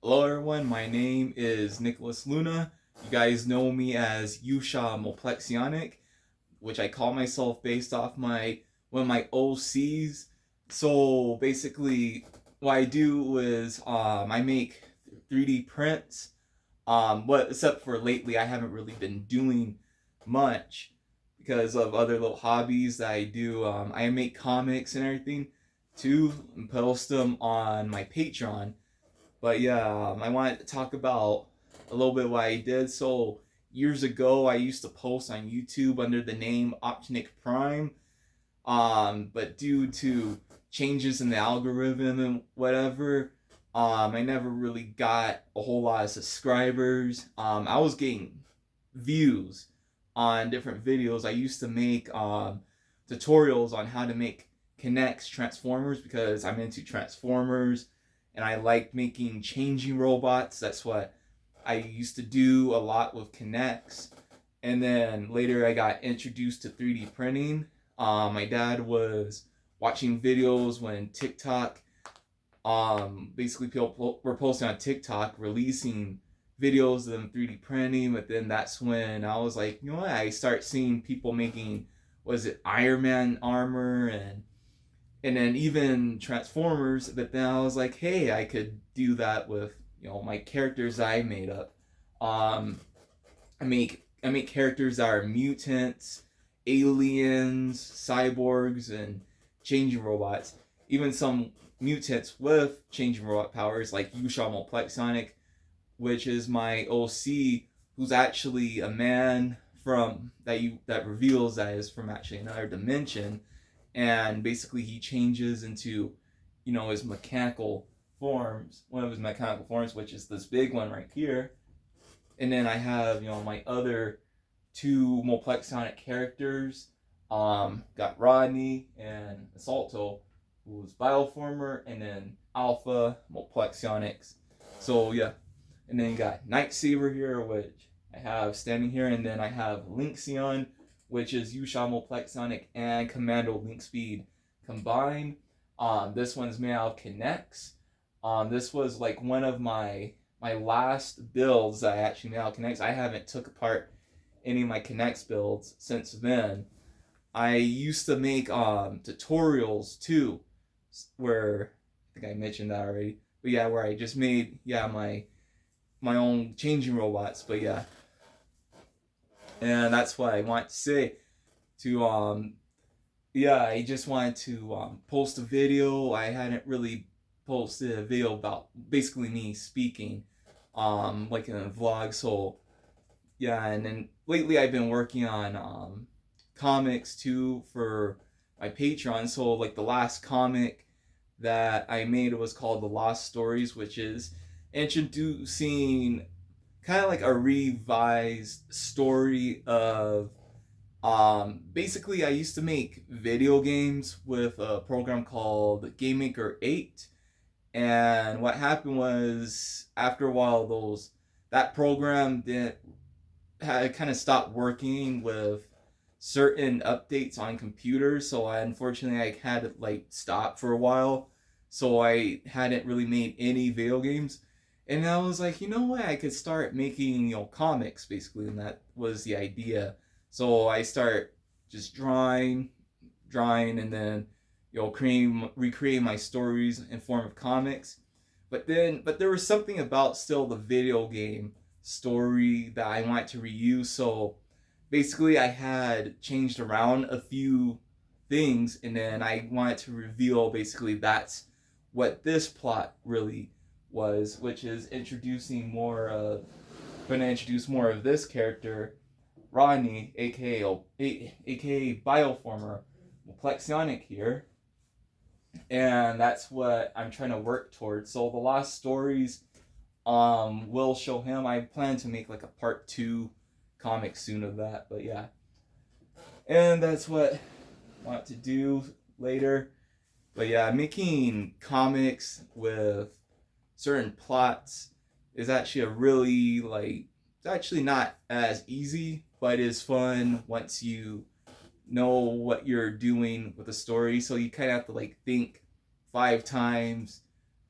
Hello everyone, my name is Nicholas Luna. You guys know me as Yusha Moplexionic, which I call myself based off one of my OCs. So basically, what I do is I make 3D prints. But except for lately, I haven't really been doing much because of other little hobbies that I do. I make comics and everything too, and post them on my Patreon. But yeah, I wanted to talk about a little bit what I did. So years ago, I used to post on YouTube under the name Optinic Prime. But due to changes in the algorithm and whatever, I never really got a whole lot of subscribers. I was getting views on different videos. I used to make tutorials on how to make Kinects Transformers because I'm into Transformers and I like making changing robots. That's what I used to do a lot with Kinects. And then later I got introduced to 3D printing. My dad was watching videos when TikTok, basically people were posting on TikTok releasing videos of them 3D printing, but then that's when I was like, you know what, I start seeing people making, was it Iron Man armor and then even Transformers, but then I was like, hey, I could do that with, my characters I made up. Um, I make characters that are mutants, aliens, cyborgs, and changing robots. Even some mutants with changing robot powers, like Yusha Moplexionic, which is my OC, who's actually a man from that reveals that is from actually another dimension, and basically he changes into, his mechanical forms, one of his mechanical forms, which is this big one right here. And then I have, my other two Moplexionic characters. Got Rodney and Assalto, who's Bioformer, and then Alpha Moplexionics. So yeah, and then you got Night Saber here, which I have standing here, and then I have Lynxion, which is Yusha Moplexionic and Commando Link Speed combined. This one's made out of Kinects. This was like one of my last builds that I actually made out of Kinects. I haven't took apart any of my Kinects builds since then. I used to make tutorials too, where I think I mentioned that already. But yeah, where I just made my own changing robots. But yeah, and that's what I want to say. To yeah, I just wanted to post a video. I hadn't really posted a video about basically me speaking, like in a vlog. So yeah, and then lately I've been working on comics too for my Patreon. So like the last comic that I made was called The Lost Stories, which is introducing kind of like a revised story of basically I used to make video games with a program called Game Maker 8. And what happened was after a while that program didn't had kind of stopped working with certain updates on computers, so I had to like stop for a while. So I hadn't really made any video games. And I was like, you know what, I could start making, comics basically, and that was the idea. So I start just drawing and then recreating my stories in form of comics. But there was something about still the video game story that I wanted to reuse. So basically I had changed around a few things, and then I wanted to reveal basically that's what this plot really was, which is going to introduce more of this character, Rodney, aka Bioformer Plexionic here. And that's what I'm trying to work towards. So the Lost Stories will show him. I plan to make like a part 2 comic soon of that, but yeah. And that's what I want to do later. But yeah, making comics with certain plots is actually it's actually not as easy, but it is fun once you know what you're doing with the story. So you kind of have to like think 5 times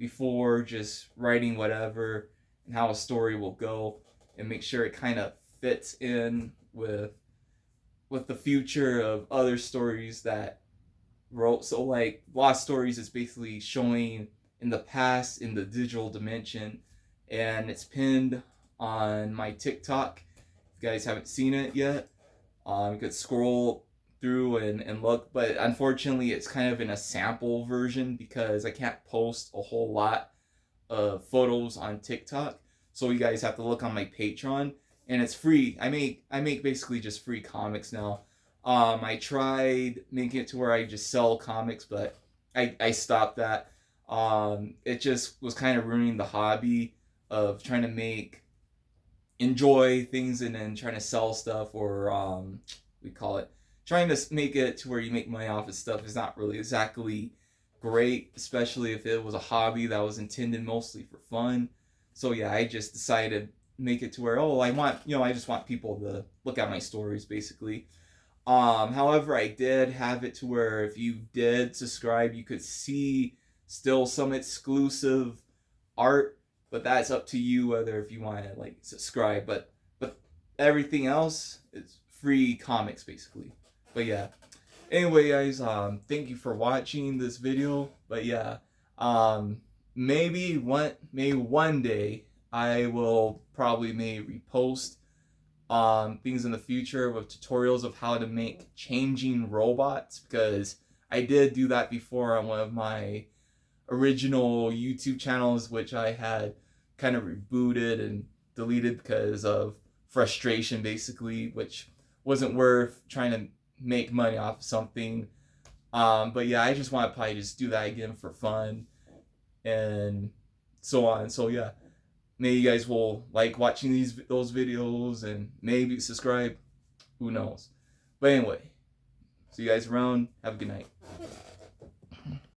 before just writing whatever and how a story will go, and make sure it kind of fits in with the future of other stories that wrote. So like Lost Stories is basically showing in the past in the digital dimension, and it's pinned on my TikTok. If you guys haven't seen it yet, you could scroll through and look, but unfortunately it's kind of in a sample version because I can't post a whole lot of photos on TikTok. So you guys have to look on my Patreon, and it's free. I make basically just free comics now. I tried making it to where I just sell comics, but I stopped that. It just was kind of ruining the hobby of trying to enjoy things and then trying to sell stuff, or we call it trying to make it to where you make money off of stuff is not really exactly great, especially if it was a hobby that was intended mostly for fun. So yeah, I just decided to make it to where, oh, I just want people to look at my stories basically. However, I did have it to where if you did subscribe, you could see still some exclusive art, but that's up to you whether if you want to like subscribe. But everything else is free comics basically. But yeah. Anyway, guys, thank you for watching this video. But yeah, maybe one day I will probably repost things in the future with tutorials of how to make changing robots, because I did do that before on one of my original YouTube channels, which I had kind of rebooted and deleted because of frustration basically, which wasn't worth trying to make money off of something. But yeah, I just want to probably just do that again for fun and so on. So yeah, maybe you guys will like watching those videos and maybe subscribe. Who knows? But anyway, see you guys around. Have a good night.